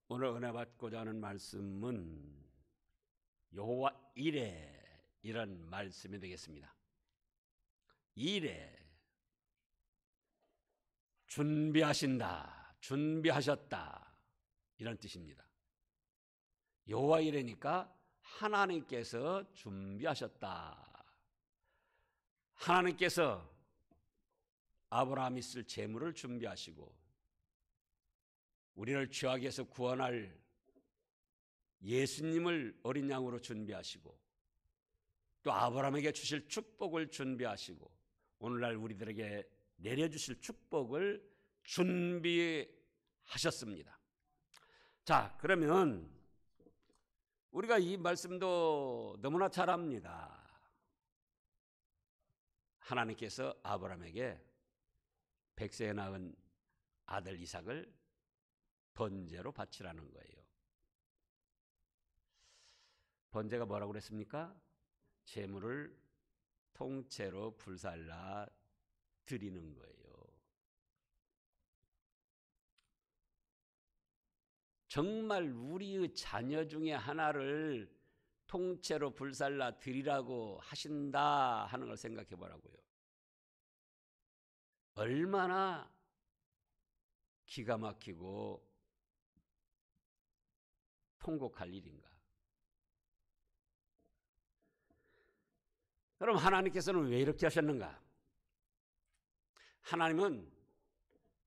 오늘 은혜 받고자 하는 말씀은 여호와 이레 이런 말씀이 되겠습니다. 이레 준비하신다, 준비하셨다 이런 뜻입니다. 여호와 이레니까 하나님께서 준비하셨다. 하나님께서 아브라함이 쓸 재물을 준비하시고 우리를 죄악에서 구원할 예수님을 어린 양으로 준비하시고 또 아브라함에게 주실 축복을 준비하시고 오늘날 우리들에게 내려주실 축복을 준비하셨습니다. 자, 그러면 우리가 이 말씀도 너무나 잘 압니다. 하나님께서 아브라함에게 100세에 낳은 아들 이삭을 번제로 바치라는 거예요. 번제가 뭐라고 그랬습니까? 재물을 통째로 불살라 드리는 거예요. 정말 우리의 자녀 중에 하나를 통째로 불살라 드리라고 하신다 하는 걸 생각해 보라고요. 얼마나 기가 막히고 통곡할 일인가. 그럼 하나님께서는 왜 이렇게 하셨는가? 하나님은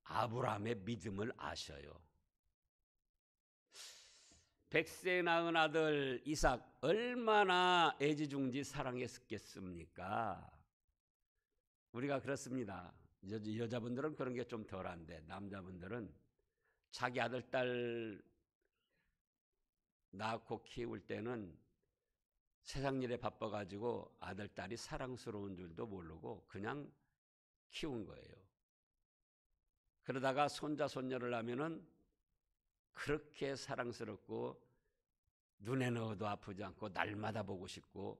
아브라함의 믿음을 아셔요. 100세 낳은 아들 이삭 얼마나 애지중지 사랑했겠습니까? 우리가 그렇습니다. 여자분들은 그런 게 좀 덜한데 남자분들은 자기 아들 딸 낳고 키울 때는 세상 일에 바빠가지고 아들 딸이 사랑스러운 줄도 모르고 그냥 키운 거예요. 그러다가 손자 손녀를 하면은 그렇게 사랑스럽고 눈에 넣어도 아프지 않고 날마다 보고 싶고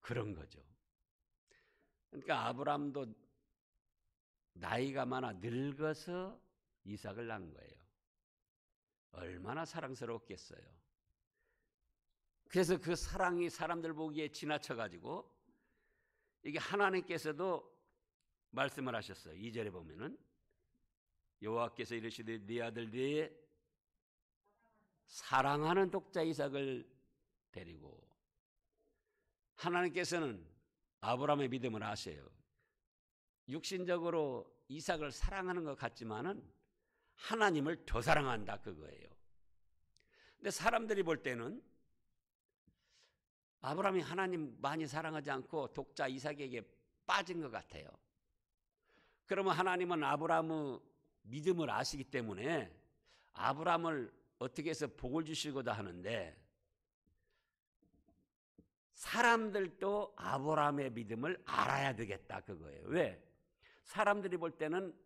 그런 거죠. 그러니까 아브라함도 나이가 많아 늙어서 이삭을 낳은 거예요. 얼마나 사랑스러웠겠어요. 그래서 그 사랑이 사람들 보기에 지나쳐가지고 이게 하나님께서도 말씀을 하셨어요. 2절에 보면은 여호와께서 이르시되 네 아들 네 사랑하는 독자 이삭을 데리고 하나님께서는 아브라함의 믿음을 아세요. 육신적으로 이삭을 사랑하는 것 같지만은 하나님을 더 사랑한다 그거예요. 근데 사람들이 볼 때는 아브라함이 하나님 많이 사랑하지 않고 독자 이삭에게 빠진 것 같아요. 그러면 하나님은 아브라함의 믿음을 아시기 때문에 아브라함을 어떻게 해서 복을 주시고자 하는데 사람들도 아브라함의 믿음을 알아야 되겠다 그거예요. 왜? 사람들이 볼 때는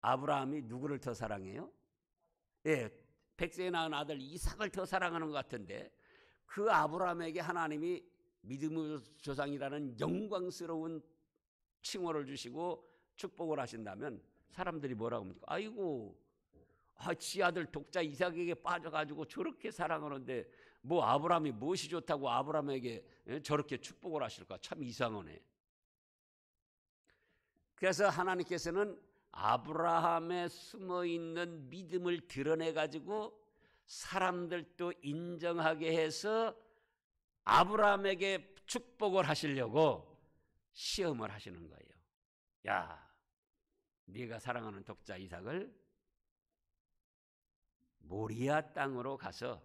아브라함이 누구를 더 사랑해요? 예, 100세에 낳은 아들 이삭을 더 사랑하는 것 같은데 그 아브라함에게 하나님이 믿음의 조상이라는 영광스러운 칭호를 주시고 축복을 하신다면 사람들이 뭐라고 합니까? 아이고, 지 아들 독자 이삭에게 빠져가지고 저렇게 사랑하는데 뭐 아브라함이 무엇이 좋다고 아브라함에게 저렇게 축복을 하실까? 참 이상하네. 그래서 하나님께서는 아브라함에 숨어있는 믿음을 드러내가지고 사람들도 인정하게 해서 아브라함에게 축복을 하시려고 시험을 하시는 거예요. 야, 네가 사랑하는 독자 이삭을 모리아 땅으로 가서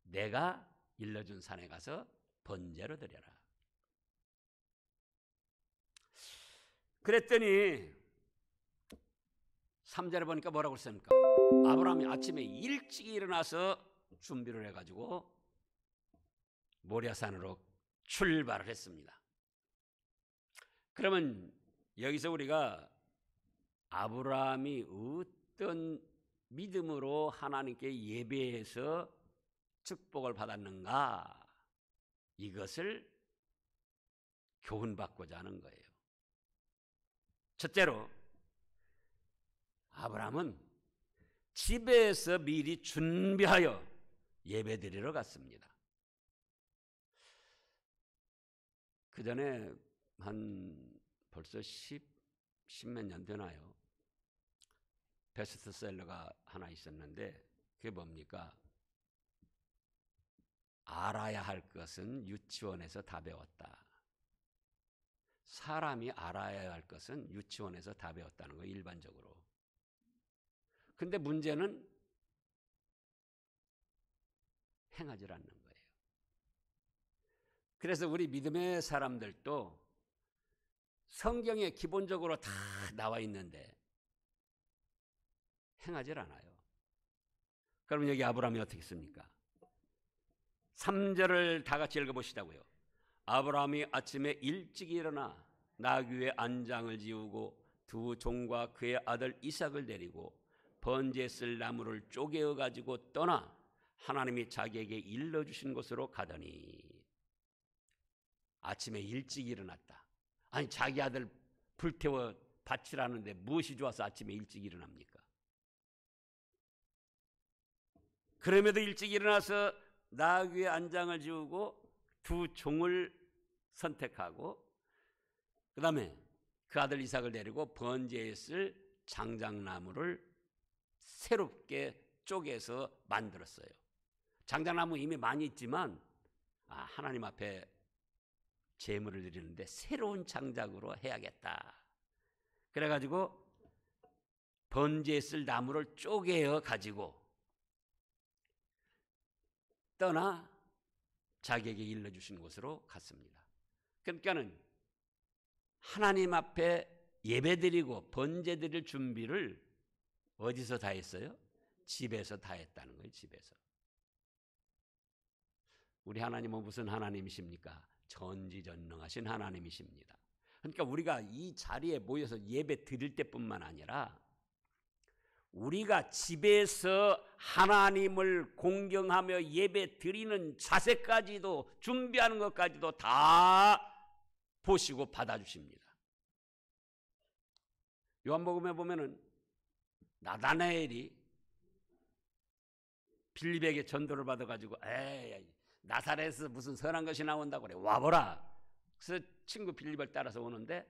내가 일러준 산에 가서 번제로 드려라. 그랬더니 3절에 보니까 뭐라고 했습니까? 아브라함이 아침에 일찍 일어나서 준비를 해가지고 모리아산으로 출발을 했습니다. 그러면 여기서 우리가 아브라함이 어떤 믿음으로 하나님께 예배해서 축복을 받았는가 이것을 교훈받고자 하는 거예요. 첫째로 아브라함은 집에서 미리 준비하여 예배드리러 갔습니다. 그 전에 한 벌써 십몇 년 되나요? 베스트셀러가 하나 있었는데 그게 뭡니까? 알아야 할 것은 유치원에서 다 배웠다. 사람이 알아야 할 것은 유치원에서 다 배웠다는 거예요, 일반적으로. 근데 문제는 행하지 않는 거예요. 그래서 우리 믿음의 사람들도 성경에 기본적으로 다 나와 있는데 행하지 않아요. 그럼 여기 아브라함이 어떻게 했습니까? 3절을 다 같이 읽어보시자고요. 아브라함이 아침에 일찍 일어나 나귀의 안장을 지우고 두 종과 그의 아들 이삭을 데리고 번제에 쓸 나무를 쪼개어 가지고 떠나 하나님이 자기에게 일러주신 곳으로 가더니. 아침에 일찍 일어났다. 아니 자기 아들 불태워 바치라는데 무엇이 좋아서 아침에 일찍 일어납니까? 그럼에도 일찍 일어나서 나귀의 안장을 지우고 두 종을 선택하고 그 다음에 그 아들 이삭을 데리고 번제에 쓸 장작나무를 새롭게 쪼개서 만들었어요. 장작나무 이미 많이 있지만 하나님 앞에 제물을 드리는데 새로운 장작으로 해야겠다. 그래가지고 번제에 쓸 나무를 쪼개어 가지고 떠나 자기에게 일러주신 곳으로 갔습니다. 그러니까는 하나님 앞에 예배드리고 번제드릴 준비를 어디서 다 했어요? 집에서 다 했다는 거예요. 집에서. 우리 하나님은 무슨 하나님이십니까? 전지전능하신 하나님이십니다. 그러니까 우리가 이 자리에 모여서 예배 드릴 때뿐만 아니라 우리가 집에서 하나님을 공경하며 예배 드리는 자세까지도 준비하는 것까지도 다 보시고 받아주십니다. 요한복음에 보면은 나다나엘이 빌립에게 전도를 받아가지고 에이 나사렛에서 무슨 선한 것이 나온다고 그래 와보라. 그래서 친구 빌립을 따라서 오는데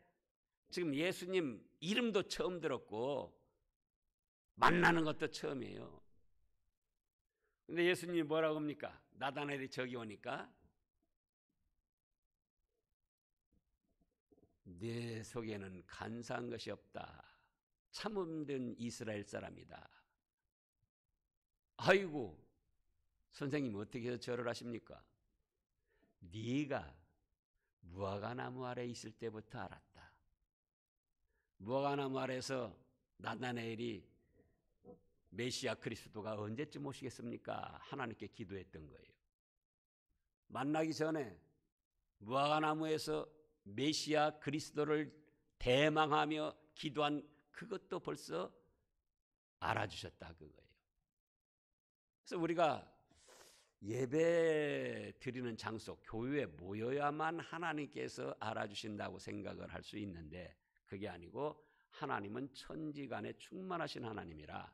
지금 예수님 이름도 처음 들었고 만나는 것도 처음이에요. 근데 예수님이 뭐라고 합니까? 나다나엘이 저기 오니까 내 속에는 간사한 것이 없다. 참음된 이스라엘 사람이다. 아이고 선생님 어떻게 해서 절을 하십니까? 네가 무화과나무 아래 있을 때부터 알았다. 무화과나무 아래에서 나다나엘이 메시아 그리스도가 언제쯤 오시겠습니까? 하나님께 기도했던 거예요. 만나기 전에 무화과나무에서 메시아 그리스도를 대망하며 기도한 그것도 벌써 알아주셨다 그거예요. 그래서 우리가 예배 드리는 장소, 교회에 모여야만 하나님께서 알아주신다고 생각을 할 수 있는데 그게 아니고 하나님은 천지간에 충만하신 하나님이라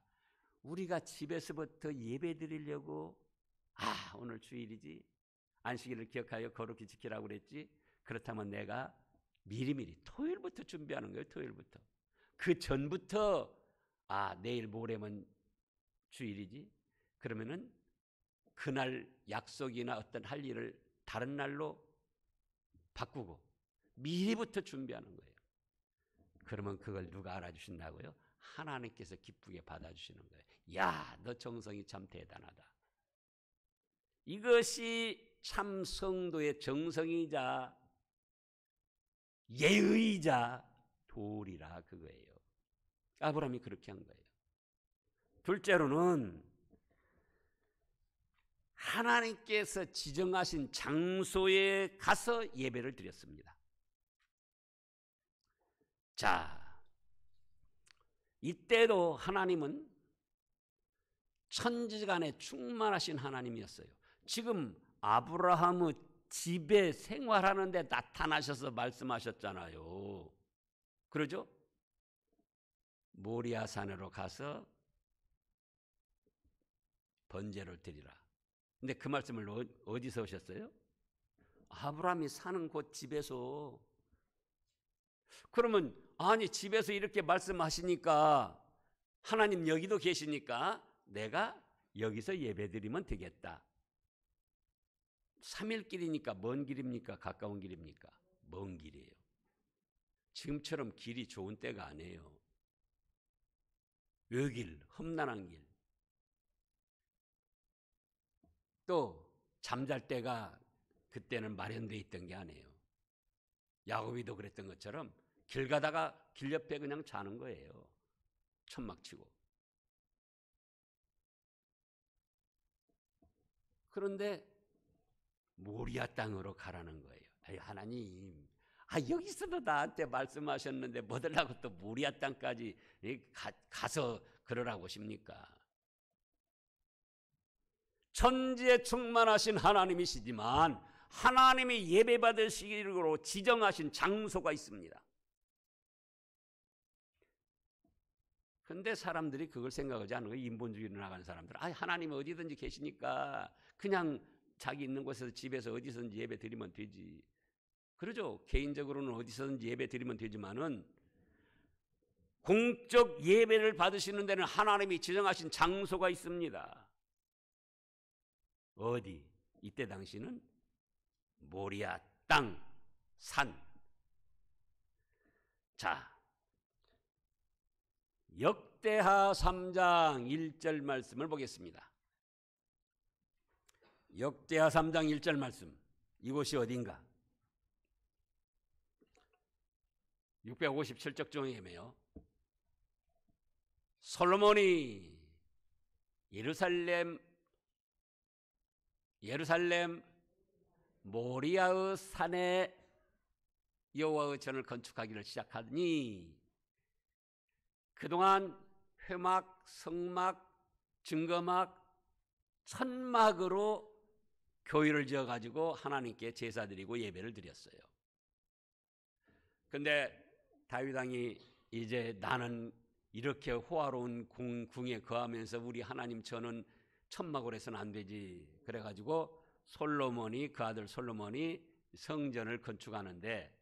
우리가 집에서부터 예배 드리려고 오늘 주일이지 안식일을 기억하여 거룩히 지키라고 그랬지 그렇다면 내가 미리미리 토요일부터 준비하는 거예요. 토요일부터. 그 전부터 내일 모레면 주일이지 그러면은 그날 약속이나 어떤 할 일을 다른 날로 바꾸고 미리부터 준비하는 거예요. 그러면 그걸 누가 알아주신다고요? 하나님께서 기쁘게 받아주시는 거예요. 야, 너 정성이 참 대단하다. 이것이 참 성도의 정성이자 예의이자 도리라 그거예요. 아브라함이 그렇게 한 거예요. 둘째로는 하나님께서 지정하신 장소에 가서 예배를 드렸습니다. 자, 이때도 하나님은 천지간에 충만하신 하나님이었어요. 지금 아브라함의 집에 생활하는데 나타나셔서 말씀하셨잖아요. 그러죠? 모리아산으로 가서 번제를 드리라. 근데 그 말씀을 어디서 오셨어요? 아브라함이 사는 곳 집에서. 그러면 아니 집에서 이렇게 말씀하시니까 하나님 여기도 계시니까 내가 여기서 예배드리면 되겠다. 3일 길이니까 먼 길입니까? 가까운 길입니까? 먼 길이에요. 지금처럼 길이 좋은 때가 아니에요. 외길, 험난한 길. 또 잠잘 때가 그때는 마련되어 있던 게 아니에요. 야곱이도 그랬던 것처럼 길 가다가 길 옆에 그냥 자는 거예요. 천막 치고. 그런데 모리아 땅으로 가라는 거예요. 아이 하나님, 여기서도 나한테 말씀하셨는데 뭐들라고 또 모리아 땅까지 가서 그러라고 하십니까? 천지에 충만하신 하나님이시지만 하나님이 예배받으시기로 지정하신 장소가 있습니다. 그런데 사람들이 그걸 생각하지 않는 거예요. 인본주의로 나가는 사람들. 하나님은 어디든지 계시니까 그냥 자기 있는 곳에서 집에서 어디서든지 예배 드리면 되지. 그러죠. 개인적으로는 어디서든지 예배 드리면 되지만은 공적 예배를 받으시는 데는 하나님이 지정하신 장소가 있습니다. 어디? 이때 당시는 모리아 땅, 산. 자, 역대하 3장 1절 말씀을 보겠습니다. 역대하 3장 1절 말씀. 이곳이 어딘가? 657쪽 중에매요. 솔로몬이 예루살렘 모리아의 산에 여호와의 전을 건축하기를 시작하니 그동안 회막, 성막, 증거막, 천막으로 교회를 지어가지고 하나님께 제사드리고 예배를 드렸어요. 근데 다윗 왕이 이제 나는 이렇게 호화로운 궁에 거하면서 우리 하나님 전은 천막으로 해서는 안 되지. 그래가지고 그 아들 솔로몬이 성전을 건축하는데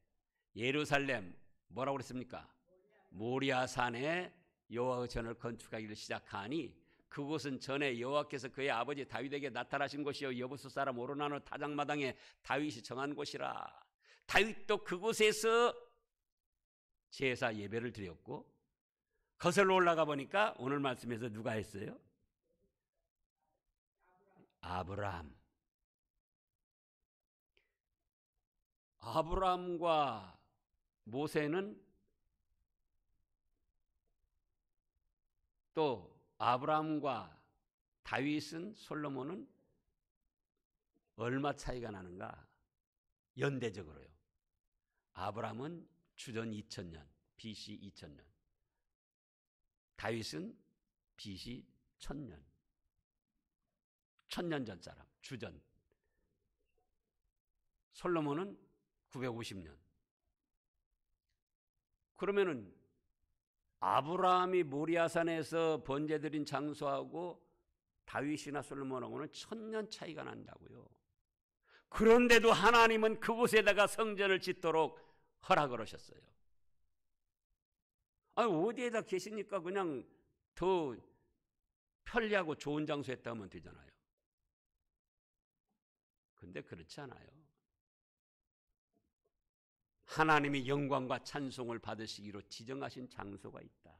예루살렘 뭐라고 그랬습니까? 모리아 산에 여호와의 전을 건축하기를 시작하니 그곳은 전에 여호와께서 그의 아버지 다윗에게 나타나신 곳이요 여부수 사람 오르나노 타작마당에 다윗이 정한 곳이라. 다윗도 그곳에서 제사 예배를 드렸고 거슬러 올라가 보니까 오늘 말씀에서 누가 했어요? 아브라함과 모세는 또 아브라함과 다윗은 솔로몬은 얼마 차이가 나는가? 연대적으로요. 아브라함은 주전 2000년, BC 2000년. 다윗은 BC 1000년. 1000년 전 사람, 주전. 솔로몬은 950년. 그러면은 아브라함이 모리아산에서 번제드린 장소하고 다윗이나 솔로몬하고는 1000년 차이가 난다고요. 그런데도 하나님은 그곳에다가 성전을 짓도록 허락을 하셨어요. 어디에다 계시니까 그냥 더 편리하고 좋은 장소에 했다 하면 되잖아요. 근데 그렇지 않아요. 하나님이 영광과 찬송을 받으시기로 지정하신 장소가 있다.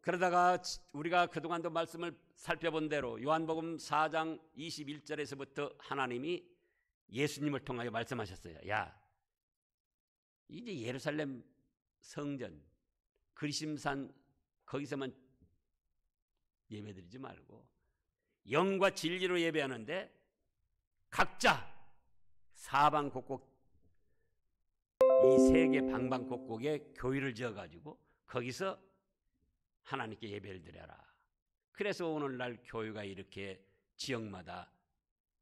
그러다가 우리가 그동안도 말씀을 살펴본 대로 요한복음 4장 21절에서부터 하나님이 예수님을 통하여 말씀하셨어요. 야, 이제 예루살렘 성전 그리심산 거기서만 예배드리지 말고 영과 진리로 예배하는데 각자 사방 곳곳 이 세계 방방곡곡에 교회를 지어가지고 거기서 하나님께 예배를 드려라. 그래서 오늘날 교회가 이렇게 지역마다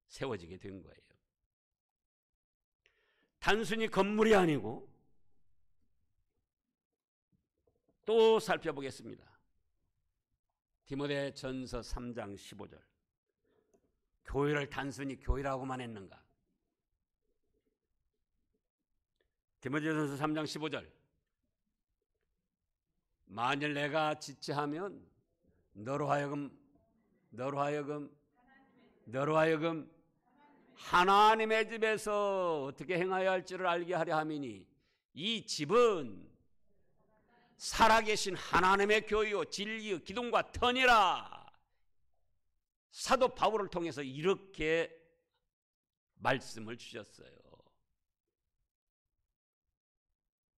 세워지게 된 거예요. 단순히 건물이 아니고 또 살펴보겠습니다. 디모데전서 3장 15절. 교회를 단순히 교회라고만 했는가? 디모데전서 3장 15절. 만일 내가 지체하면 너로 하여금 하나님의 집에서 어떻게 행하여 할지를 알게 하려 함이니 이 집은 살아계신 하나님의 교회요 진리의 기둥과 터니라. 사도 바울을 통해서 이렇게 말씀을 주셨어요.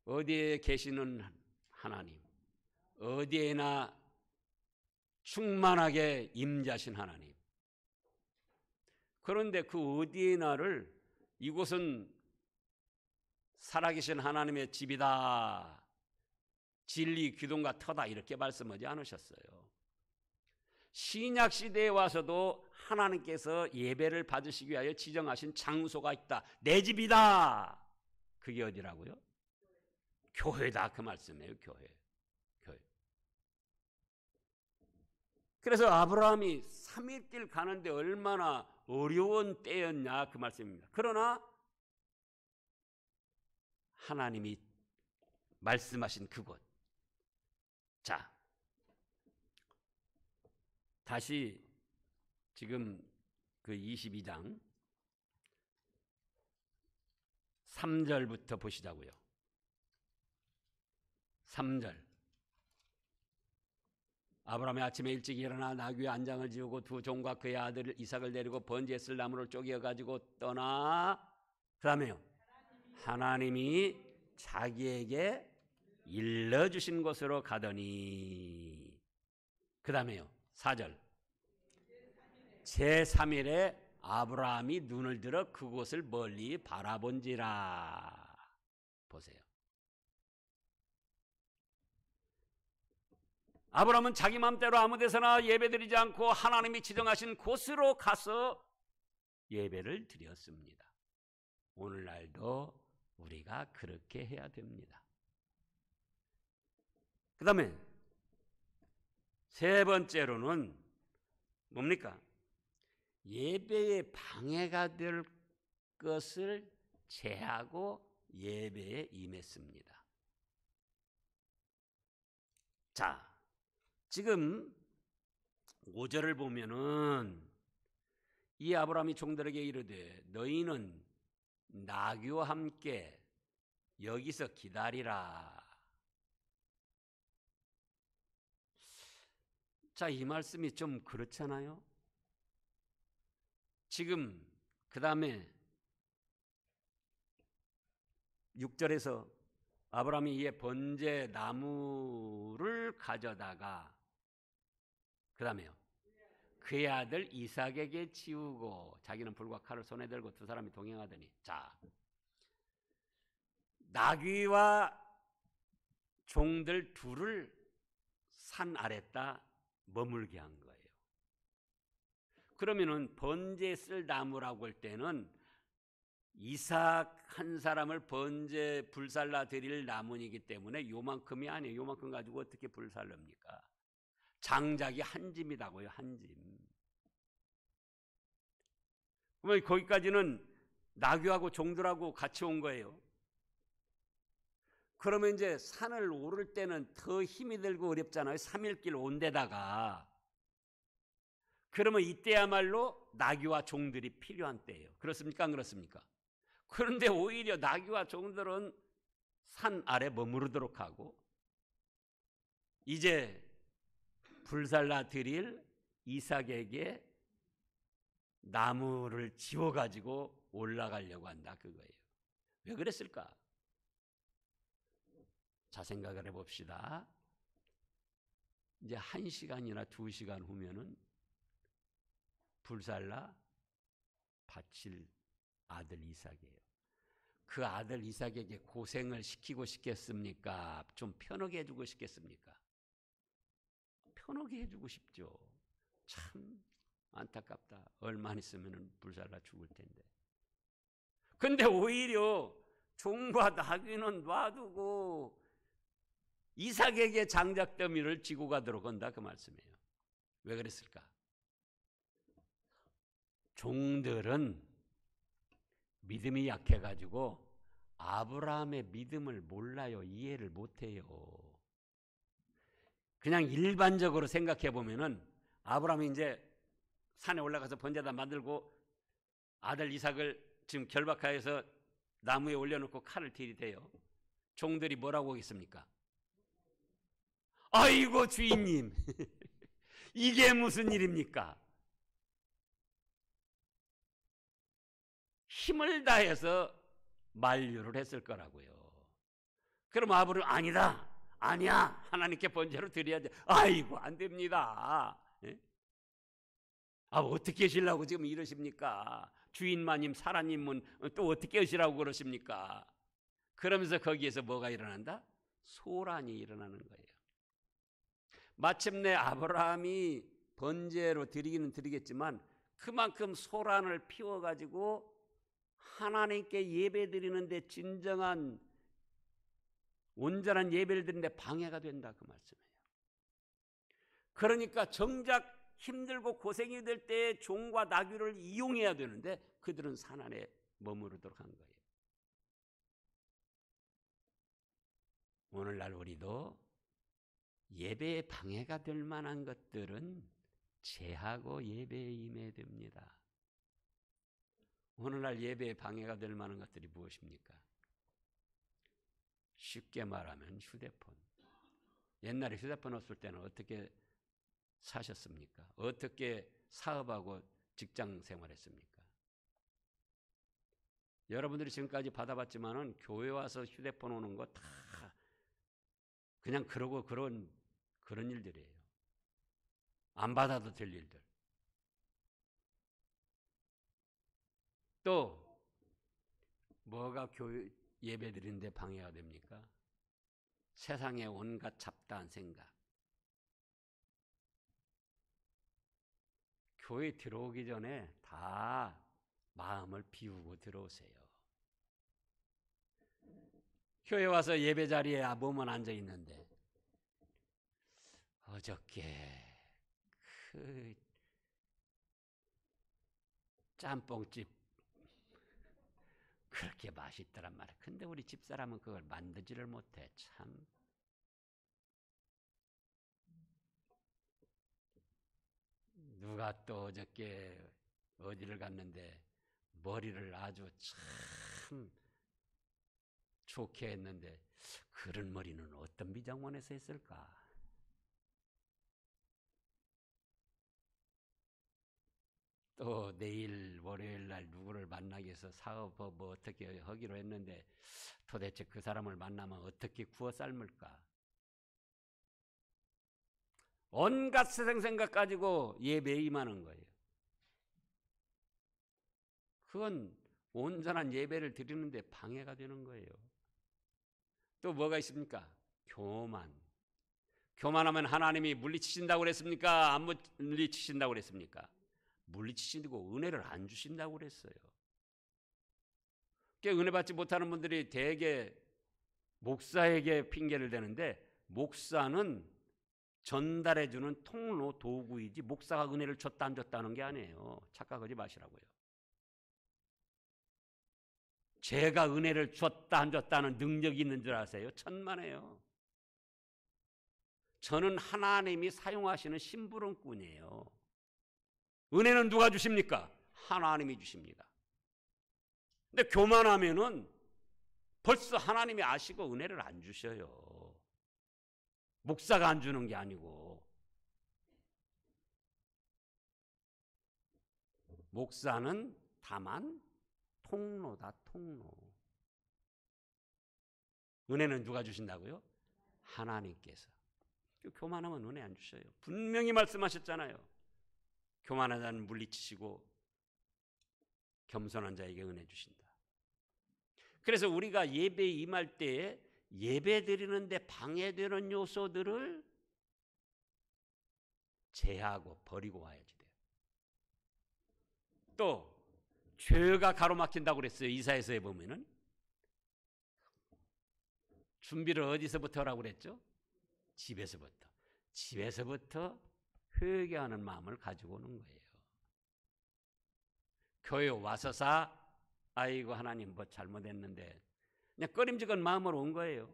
어디에 계시는 하나님, 어디에나 충만하게 임재하신 하나님. 그런데 그 어디에나를 이곳은 살아계신 하나님의 집이다, 진리 기둥과 터다, 이렇게 말씀하지 않으셨어요. 신약 시대에 와서도 하나님께서 예배를 받으시기 위하여 지정하신 장소가 있다. 내 집이다. 그게 어디라고요? 교회다, 그 말씀이에요. 교회. 그래서 아브라함이 3일길 가는데 얼마나 어려운 때였냐, 그 말씀입니다. 그러나 하나님이 말씀하신 그곳. 자, 다시 지금 그 22장 3절부터 보시자고요. 3절. 아브라함이 아침에 일찍 일어나 나귀의 안장을 지우고 두 종과 그의 아들 이삭을 데리고 번제에 쓸 나무를 쪼개어 가지고 떠나, 그 다음에요, 하나님이 자기에게 일러주신 곳으로 가더니, 그 다음에요, 4절. 제3일에 아브라함이 눈을 들어 그곳을 멀리 바라본지라. 보세요. 아브라함은 자기 마음대로 아무 데서나 예배드리지 않고 하나님이 지정하신 곳으로 가서 예배를 드렸습니다. 오늘날도 우리가 그렇게 해야 됩니다. 그 다음에 세 번째로는 뭡니까? 예배에 방해가 될 것을 제하고 예배에 임했습니다. 자, 지금 5절을 보면은 이 아브라함이 종들에게 이르되 너희는 나귀와 함께 여기서 기다리라. 자, 이 말씀이 좀 그렇잖아요. 지금 그 다음에 6절에서 아브라함이 이에 번제 나무를 가져다가 그 다음에요, 그의 아들 이삭에게 치우고 자기는 불과 칼을 손에 들고 두 사람이 동행하더니, 자, 나귀와 종들 둘을 산 아래다 머물게 한 거예요. 그러면은 번제 쓸 나무라고 할 때는 이삭 한 사람을 번제 불살라 드릴 나무이기 때문에 요만큼이 아니에요. 요만큼 가지고 어떻게 불살릅니까? 장작이 한 짐이라고요, 한 짐. 그러면 거기까지는 나귀하고 종들하고 같이 온 거예요. 그러면 이제 산을 오를 때는 더 힘이 들고 어렵잖아요. 3일길 온 데다가. 그러면 이때야말로 나귀와 종들이 필요한 때예요. 그렇습니까? 안 그렇습니까? 그런데 오히려 나귀와 종들은 산 아래 머무르도록 하고 이제 불살라 드릴 이삭에게 나무를 지워가지고 올라가려고 한다, 그거예요. 왜 그랬을까? 자, 생각을 해봅시다. 이제 1시간이나 2시간 후면은 불살라 바칠 아들 이삭이에요. 그 아들 이삭에게 고생을 시키고 싶겠습니까? 좀 편하게 해주고 싶겠습니까? 편하게 해주고 싶죠. 참 안타깝다. 얼마 안 있으면 불살라 죽을 텐데. 근데 오히려 종과 나귀는 놔두고 이삭에게 장작더미를 지고 가도록 한다, 그 말씀이에요. 왜 그랬을까? 종들은 믿음이 약해가지고 아브라함의 믿음을 몰라요. 이해를 못해요. 그냥 일반적으로 생각해 보면은 아브라함이 이제 산에 올라가서 번제단 만들고 아들 이삭을 지금 결박하여서 나무에 올려놓고 칼을 들이대요. 종들이 뭐라고 하겠습니까? 아이고 주인님 이게 무슨 일입니까? 힘을 다해서 만류를 했을 거라고요. 그럼 아브라함이 아니다. 아니야. 하나님께 번제로 드려야 돼. 아이고 안 됩니다. 예? 어떻게 하시려고 지금 이러십니까? 주인마님 사라님은 또 어떻게 하시라고 그러십니까? 그러면서 거기에서 뭐가 일어난다? 소란이 일어나는 거예요. 마침내 아브라함이 번제로 드리기는 드리겠지만 그만큼 소란을 피워가지고 하나님께 예배드리는데 진정한 온전한 예배를 드리는데 방해가 된다 그 말씀이에요. 그러니까 정작 힘들고 고생이 될 때 종과 나귀를 이용해야 되는데 그들은 산 안에 머무르도록 한 거예요. 오늘날 우리도 예배에 방해가 될 만한 것들은 제하고 예배에 임해야 됩니다. 오늘날 예배에 방해가 될 만한 것들이 무엇입니까? 쉽게 말하면 휴대폰. 옛날에 휴대폰 없을 때는 어떻게 사셨습니까? 어떻게 사업하고 직장 생활했습니까? 여러분들이 지금까지 받아봤지만은 교회 와서 휴대폰 오는 거 다 그냥 그러고 그런 일들이에요. 안 받아도 될 일들. 또 뭐가 교회 예배 드리는데 방해가 됩니까? 세상의 온갖 잡다한 생각. 교회 들어오기 전에 다 마음을 비우고 들어오세요. 교회 와서 예배 자리에 몸은 앉아 있는데 어저께 그 짬뽕집 그렇게 맛있더란 말이야. 근데 우리 집사람은 그걸 만들지를 못해. 참. 누가 또 어저께 어디를 갔는데 머리를 아주 참 좋게 했는데 그런 머리는 어떤 미장원에서 했을까? 또 내일 월요일 날 누구를 만나기 위해서 사업 뭐 어떻게 하기로 했는데 도대체 그 사람을 만나면 어떻게 구워 삶을까? 온갖 세상 생각 가지고 예배에 임하는 거예요. 그건 온전한 예배를 드리는데 방해가 되는 거예요. 또 뭐가 있습니까? 교만. 교만하면 하나님이 물리치신다고 그랬습니까? 안 물리치신다고 그랬습니까? 물리치시고 은혜를 안 주신다고 그랬어요. 은혜 받지 못하는 분들이 대개 목사에게 핑계를 대는데 목사는 전달해주는 통로 도구이지 목사가 은혜를 줬다 안 줬다는 게 아니에요. 착각하지 마시라고요. 제가 은혜를 줬다 안 줬다는 능력이 있는 줄 아세요? 천만에요. 저는 하나님이 사용하시는 심부름꾼이에요. 은혜는 누가 주십니까? 하나님이 주십니다. 근데 교만하면은 벌써 하나님이 아시고 은혜를 안 주셔요. 목사가 안 주는 게 아니고. 목사는 다만 통로다, 통로. 은혜는 누가 주신다고요? 하나님께서. 교만하면 은혜 안 주셔요. 분명히 말씀하셨잖아요. 교만한 자는 물리치시고 겸손한 자에게 은혜 주신다. 그래서 우리가 예배에 임할 때에 예배 드리는데 방해되는 요소들을 제하고 버리고 와야지 돼요. 또 죄가 가로막힌다고 그랬어요. 이사야서에 보면은 준비를 어디서부터 하라고 그랬죠? 집에서부터 회개하는 마음을 가지고 오는 거예요. 교회 와서사 아이고 하나님 뭐 잘못했는데 그냥 꺼림직한 마음으로 온 거예요.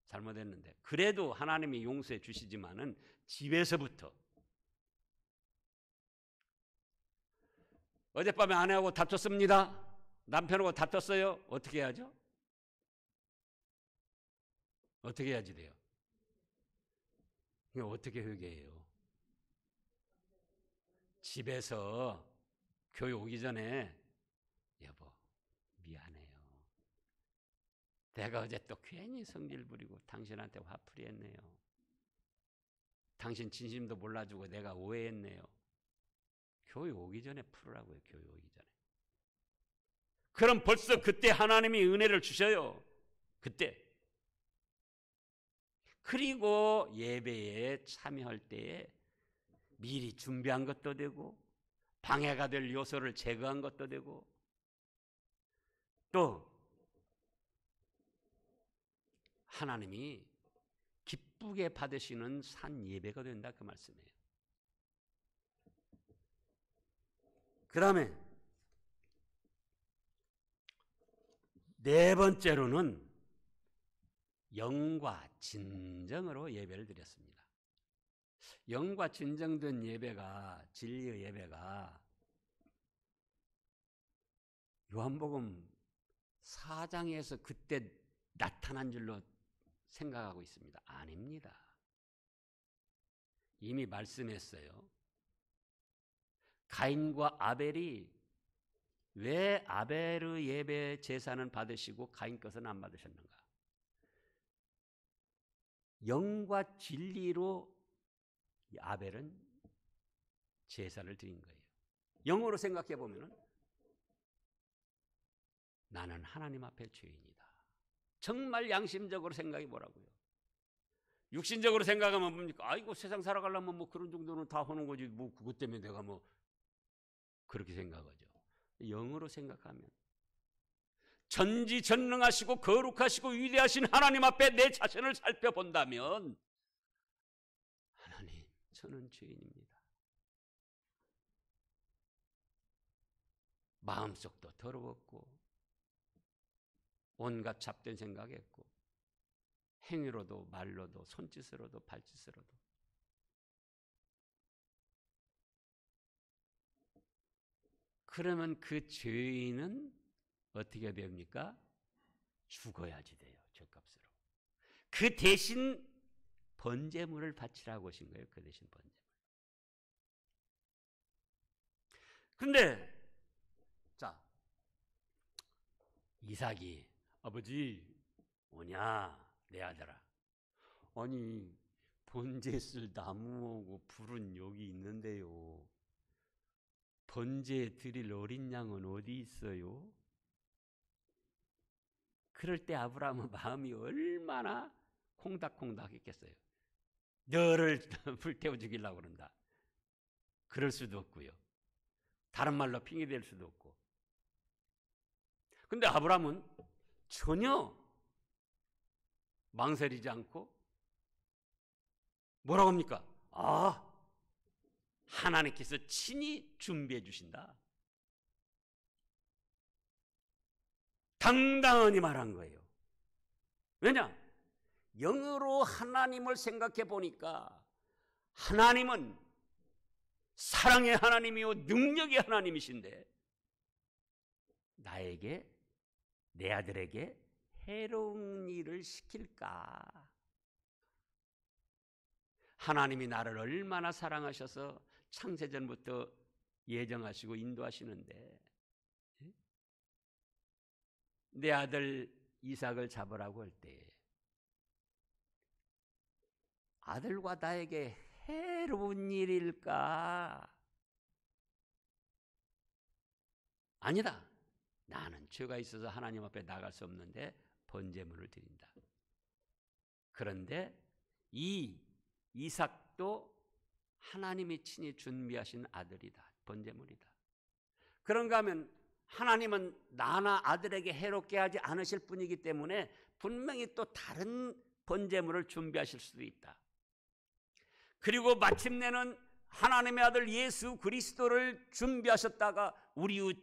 잘못했는데 그래도 하나님이 용서해 주시지만은 집에서부터 어젯밤에 아내하고 다퉜습니다. 남편하고 다퉜어요. 어떻게 해야죠? 어떻게 해야지 돼요? 이거 어떻게 회개해요? 집에서 교회 오기 전에 여보 미안해요. 내가 어제 또 괜히 성질 부리고 당신한테 화풀이 했네요. 당신 진심도 몰라주고 내가 오해했네요. 교회 오기 전에 풀으라고요. 교회 오기 전에. 그럼 벌써 그때 하나님이 은혜를 주셔요. 그때. 그리고 예배에 참여할 때에 미리 준비한 것도 되고 방해가 될 요소를 제거한 것도 되고 또 하나님이 기쁘게 받으시는 산 예배가 된다 그 말씀이에요. 그 다음에 네 번째로는 영과 진정으로 예배를 드렸습니다. 영과 진정된 예배가 진리의 예배가 요한복음 4장에서 그때 나타난 줄로 생각하고 있습니다. 아닙니다. 이미 말씀했어요. 가인과 아벨이 왜 아벨의 예배 제사는 받으시고 가인 것은 안 받으셨는가? 영과 진리로 아벨은 제사를 드린 거예요. 영어로 생각해 보면 나는 하나님 앞에 죄인이다. 정말 양심적으로 생각해 보라고요. 육신적으로 생각하면 뭡니까? 아이고 세상 살아가려면 뭐 그런 정도는 다 하는 거지. 뭐 그것 때문에 내가 뭐 그렇게 생각하죠. 영어로 생각하면 전지전능하시고 거룩하시고 위대하신 하나님 앞에 내 자신을 살펴본다면 하나님 저는 죄인입니다. 마음속도 더러웠고 온갖 잡된 생각했고 행위로도 말로도 손짓으로도 발짓으로도 그러면 그 죄인은 어떻게 됩니까? 죽어야지 돼요. 죄값으로. 그 대신 번제물을 바치라고 하신 거예요. 그 대신 번제물. 근데 자 이삭이 아버지 오냐 내 아들아. 아니 번제 쓸 나무하고 불은 여기 있는데요. 번제 드릴 어린 양은 어디 있어요? 그럴 때 아브라함은 마음이 얼마나 콩닥콩닥 했겠어요. 너를 불태워 죽이려고 그런다. 그럴 수도 없고요. 다른 말로 핑계댈 수도 없고. 근데 아브라함은 전혀 망설이지 않고 뭐라고 합니까? 하나님께서 친히 준비해 주신다. 당당히 말한 거예요. 왜냐? 영으로 하나님을 생각해 보니까 하나님은 사랑의 하나님이요 능력의 하나님이신데 나에게 내 아들에게 해로운 일을 시킬까? 하나님이 나를 얼마나 사랑하셔서 창세전부터 예정하시고 인도하시는데 내 아들 이삭을 잡으라고 할 때 아들과 나에게 해로운 일일까? 아니다. 나는 죄가 있어서 하나님 앞에 나갈 수 없는데 번제물을 드린다. 그런데 이 이삭도 하나님이 친히 준비하신 아들이다. 번제물이다. 그런가 하면 하나님은 나나 아들에게 해롭게 하지 않으실 분이기 때문에 분명히 또 다른 번제물을 준비하실 수도 있다. 그리고 마침내는 하나님의 아들 예수 그리스도를 준비하셨다가 우리의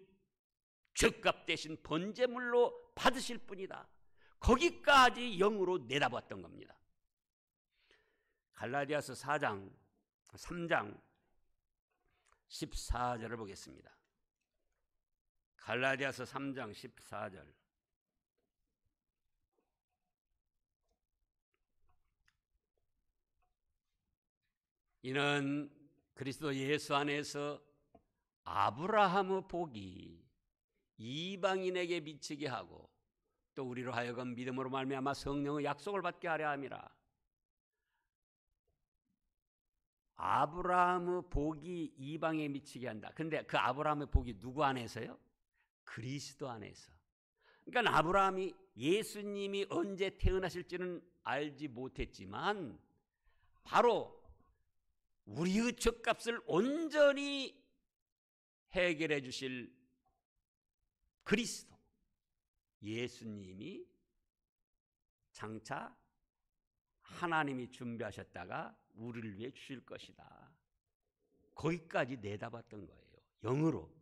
죄값 대신 번제물로 받으실 분이다. 거기까지 영으로 내다봤던 겁니다. 갈라디아서 3장 14절을 보겠습니다. 갈라디아서 3장 14절. 이는 그리스도 예수 안에서 아브라함의 복이 이방인에게 미치게 하고 또 우리로 하여금 믿음으로 말미암아 성령의 약속을 받게 하려 함이라. 아브라함의 복이 이방에 미치게 한다. 근데 그 아브라함의 복이 누구 안에서요? 그리스도 안에서. 그러니까 아브라함이 예수님이 언제 태어나실지는 알지 못했지만 바로 우리의 죄값을 온전히 해결해 주실 그리스도 예수님이 장차 하나님이 준비하셨다가 우리를 위해 주실 것이다. 거기까지 내다봤던 거예요. 영으로.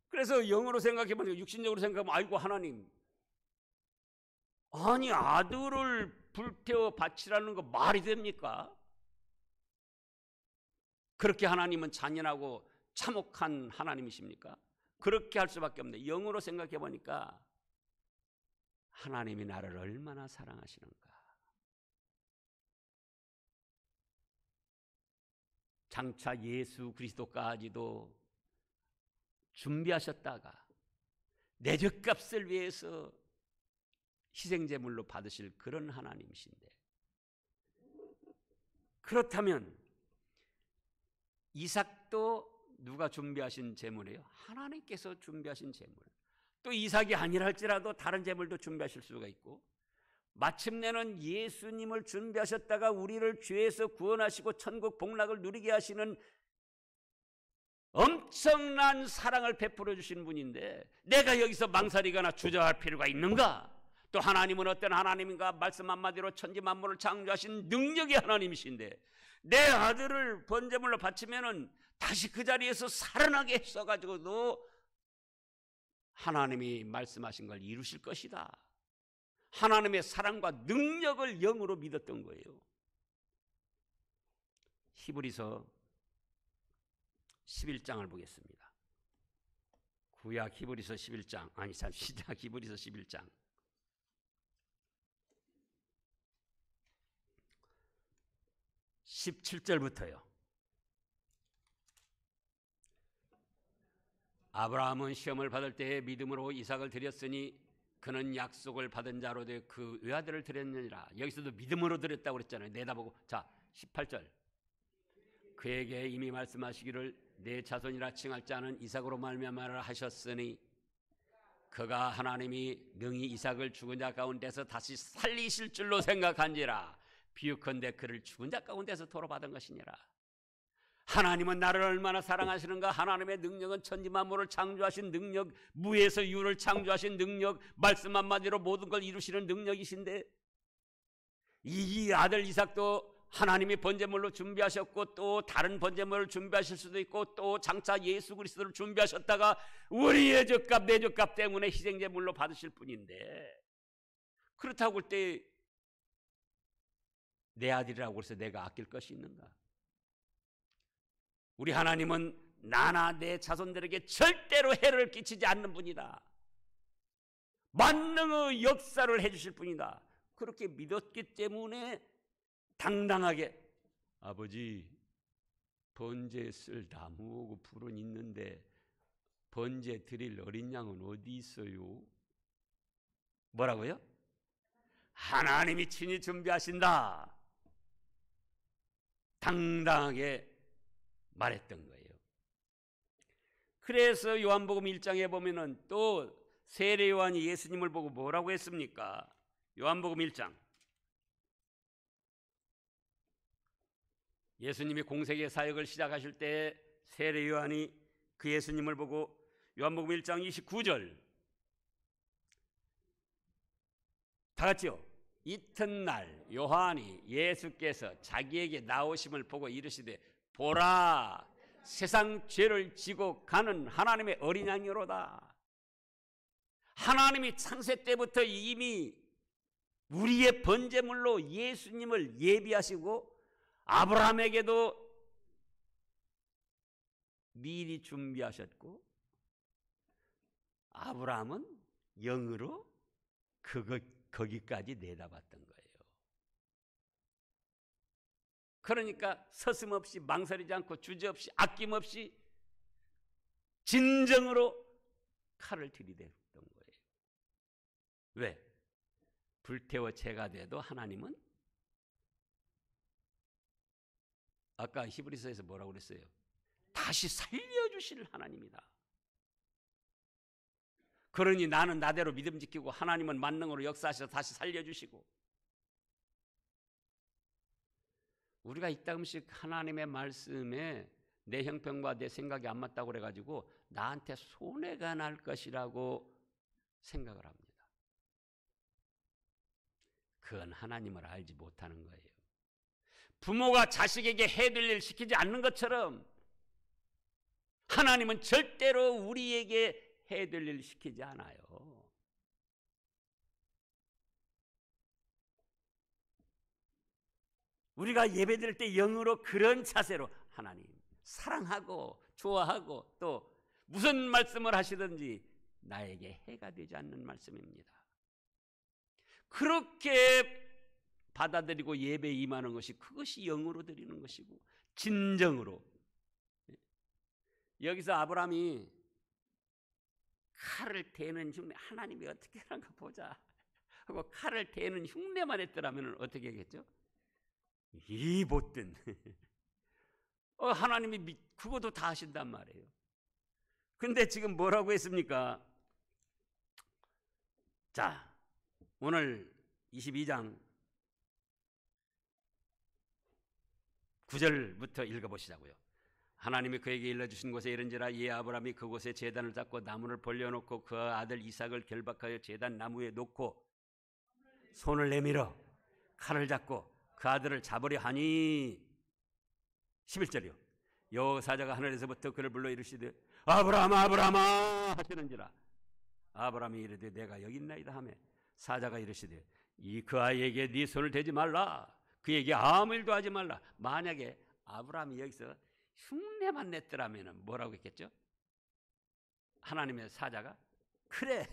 그래서 영으로 생각해보면, 육신적으로 생각하면 아이고 하나님, 아니 아들을 불태워 바치라는 거 말이 됩니까? 그렇게 하나님은 잔인하고 참혹한 하나님이십니까? 그렇게 할 수밖에 없네. 영으로 생각해 보니까 하나님이 나를 얼마나 사랑하시는가. 장차 예수 그리스도까지도 준비하셨다가 내 죄값을 위해서 희생제물로 받으실 그런 하나님이신데, 그렇다면 이삭도 누가 준비하신 제물이에요? 하나님께서 준비하신 제물. 또 이삭이 아니라 할지라도 다른 제물도 준비하실 수가 있고, 마침내는 예수님을 준비하셨다가 우리를 죄에서 구원하시고 천국 복락을 누리게 하시는 엄청난 사랑을 베풀어 주신 분인데 내가 여기서 망설이거나 주저할 필요가 있는가? 또 하나님은 어떤 하나님인가? 말씀 한마디로 천지 만물을 창조하신 능력의 하나님이신데 내 아들을 번제물로 바치면은 다시 그 자리에서 살아나게 했어가지고도 하나님이 말씀하신 걸 이루실 것이다. 하나님의 사랑과 능력을 영으로 믿었던 거예요. 히브리서 11장을 보겠습니다. 구약 히브리서 11장, 아니 시작 히브리서 11장 17절부터요. 아브라함은 시험을 받을 때에 믿음으로 이삭을 드렸으니 그는 약속을 받은 자로 되어 그 외아들을 드렸느니라. 여기서도 믿음으로 드렸다고 그랬잖아요. 내다보고. 자 18절. 그에게 이미 말씀하시기를 내 자손이라 칭할 자는 이삭으로 말미암아라 하셨으니 그가 하나님이 능히 이삭을 죽은 자 가운데서 다시 살리실 줄로 생각한지라. 비유컨대 그를 죽은 자 가운데서 도로받은 것이니라. 하나님은 나를 얼마나 사랑하시는가. 하나님의 능력은 천지 만물을 창조하신 능력, 무에서 유를 창조하신 능력, 말씀 한마디로 모든 걸 이루시는 능력이신데 이 아들 이삭도 하나님이 번제물로 준비하셨고 또 다른 번제물을 준비하실 수도 있고 또 장차 예수 그리스도를 준비하셨다가 우리의 죄값 내 죄값 때문에 희생제물로 받으실 분인데 그렇다고 할 때 내 아들이라고 해서 내가 아낄 것이 있는가? 우리 하나님은 나나 내 자손들에게 절대로 해를 끼치지 않는 분이다. 만능의 역사를 해주실 분이다. 그렇게 믿었기 때문에 당당하게 아버지 번제 쓸 나무하고 불은 있는데 번제 드릴 어린 양은 어디 있어요? 뭐라고요? 하나님이 친히 준비하신다. 당당하게 말했던 거예요. 그래서 요한복음 1장에 보면은 또 세례 요한이 예수님을 보고 뭐라고 했습니까? 요한복음 1장. 예수님이 공생의 사역을 시작하실 때 세례 요한이 그 예수님을 보고 요한복음 1장 29절 다 같이요. 이튿날 요한이 예수께서 자기에게 나오심을 보고 이르시되 보라 세상 죄를 지고 가는 하나님의 어린 양이로다. 하나님이 창세 때부터 이미 우리의 번제물로 예수님을 예비하시고 아브라함에게도 미리 준비하셨고 아브라함은 영으로 거기까지 내다봤던 거예요. 그러니까 서슴없이 망설이지 않고 주저없이 아낌없이 진정으로 칼을 들이댔던 거예요. 왜? 불태워 재가 돼도 하나님은 아까 히브리서에서 뭐라고 그랬어요? 다시 살려주실 하나님이다. 그러니 나는 나대로 믿음 지키고 하나님은 만능으로 역사하셔서 다시 살려주시고, 우리가 이따금씩 하나님의 말씀에 내 형편과 내 생각이 안 맞다고 그래가지고 나한테 손해가 날 것이라고 생각을 합니다. 그건 하나님을 알지 못하는 거예요. 부모가 자식에게 해될 일 시키지 않는 것처럼 하나님은 절대로 우리에게 해될 일 시키지 않아요. 우리가 예배드릴 때 영으로 그런 자세로 하나님 사랑하고 좋아하고 또 무슨 말씀을 하시든지 나에게 해가 되지 않는 말씀입니다. 그렇게 받아들이고 예배에 임하는 것이, 그것이 영으로 드리는 것이고 진정으로. 여기서 아브라함이 칼을 대는 흉내, 하나님이 어떻게 하는가 보자 하고 칼을 대는 흉내만 했더라면 어떻게 하겠죠? 이 못된 하나님이 그것도 다 하신단 말이에요. 근데 지금 뭐라고 했습니까? 자, 오늘 22장 9절부터 읽어보시자고요. 하나님이 그에게 일러주신 곳에 이른지라 이에 아브라함이 그곳에 제단을 쌓고 나무를 벌려놓고 그 아들 이삭을 결박하여 제단 나무에 놓고 손을 내밀어 칼을 잡고 그 아들을 잡으려 하니 11절이요. 여호와 사자가 하늘에서부터 그를 불러 이르시되 아브라함아 아브라함아 하시는지라. 아브라함이 이르되 내가 여기 있나이다 하매 사자가 이르시되 그 아이에게 네 손을 대지 말라. 그에게 아무 일도 하지 말라. 만약에 아브라함이 여기서 흉내만 냈더라면 뭐라고 했겠죠? 하나님의 사자가 그래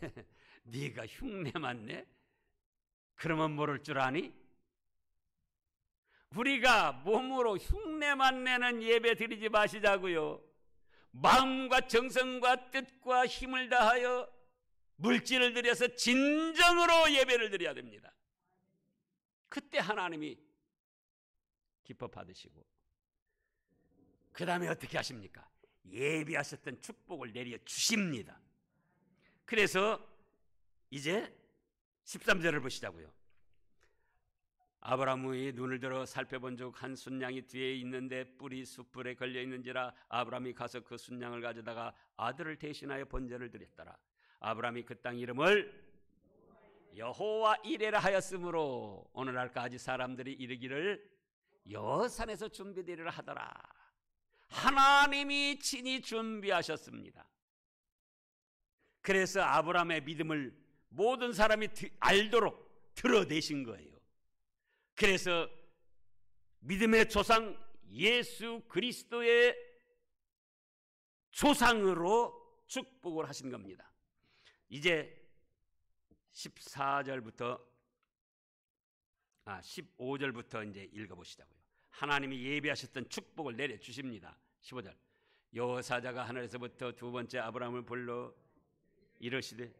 네가 흉내만 내? 그러면 모를 줄 아니? 우리가 몸으로 흉내만 내는 예배 드리지 마시자고요. 마음과 정성과 뜻과 힘을 다하여 물질을 들여서 진정으로 예배를 드려야 됩니다. 그때 하나님이 기뻐 받으시고 그 다음에 어떻게 하십니까? 예비하셨던 축복을 내려 주십니다. 그래서 이제 13절을 보시자고요. 아브라함이 눈을 들어 살펴본 적 한 순양이 뒤에 있는데 뿔이 숯불에 걸려 있는지라. 아브라함이 가서 그 순양을 가져다가 아들을 대신하여 번제를 드렸더라. 아브라함이 그 땅 이름을 여호와 이레라 하였으므로 오늘날까지 사람들이 이르기를 여호산에서 준비되리라 하더라. 하나님이 친히 준비하셨습니다. 그래서 아브라함의 믿음을 모든 사람이 알도록 드러내신 거예요. 그래서 믿음의 조상 예수 그리스도의 조상으로 축복을 하신 겁니다. 이제 15절부터 이제 읽어보시자고요. 하나님이 예비하셨던 축복을 내려 주십니다. 15절. 여호와 사자가 하늘에서부터 두 번째 아브라함을 불러 이르시되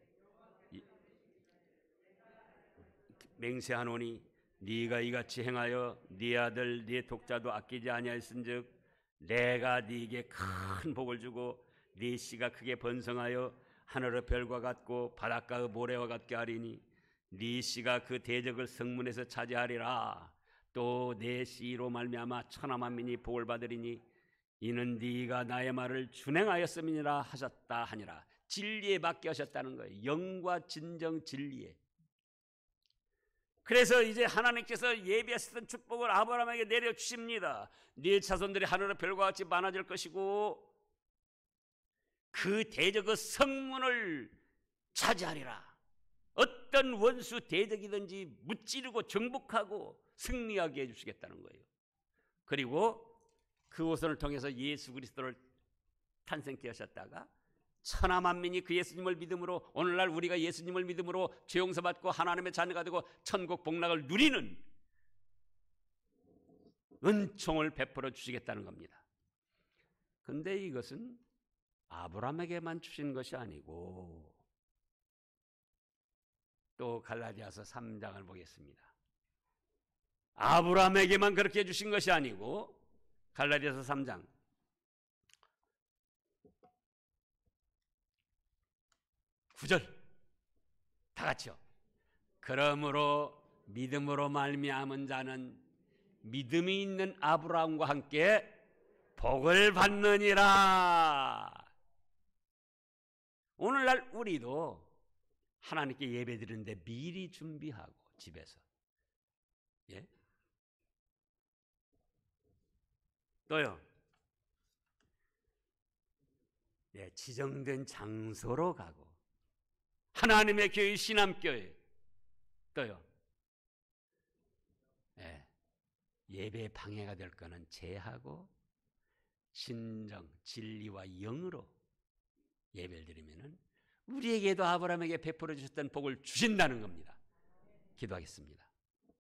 맹세하노니 네가 이같이 행하여 네 아들 네 독자도 아끼지 아니하였은즉 내가 네게 큰 복을 주고 네 씨가 크게 번성하여 하늘의 별과 같고 바닷가의 모래와 같게 하리니 네 씨가 그 대적을 성문에서 차지하리라. 또 내 씨로 말미암아 천하 만민이 복을 받으리니 이는 네가 나의 말을 준행하였음이니라 하셨다 하니라. 진리에 맡겨 하셨다는 거예요. 영과 진정 진리에. 그래서 이제 하나님께서 예비하셨던 축복을 아브라함에게 내려주십니다. 네 자손들이 하늘의 별과 같이 많아질 것이고 그 대적의 성문을 차지하리라. 어떤 원수 대적이든지 무찌르고 정복하고 승리하게 해주시겠다는 거예요. 그리고 그 후손을 통해서 예수 그리스도를 탄생케 하셨다가 천하 만민이 그 예수님을 믿음으로 오늘날 우리가 예수님을 믿음으로 죄 용서받고 하나님의 자녀가 되고 천국 복락을 누리는 은총을 베풀어 주시겠다는 겁니다. 그런데 이것은 아브라함에게만 주신 것이 아니고 또 갈라디아서 3장을 보겠습니다. 아브라함에게만 그렇게 해주신 것이 아니고 갈라디아서 3장 9절 다 같이요. 그러므로 믿음으로 말미암은 자는 믿음이 있는 아브라함과 함께 복을 받느니라. 오늘날 우리도 하나님께 예배드리는데 미리 준비하고 집에서 예? 또요. 예, 지정된 장소로 가고 하나님의 교회 신암교회 또요. 예, 예배 방해가 될 거는 제하고 신정, 진리와 영으로 예배를 드리면은 우리에게도 아브라함에게 베풀어 주셨던 복을 주신다는 겁니다. 기도하겠습니다.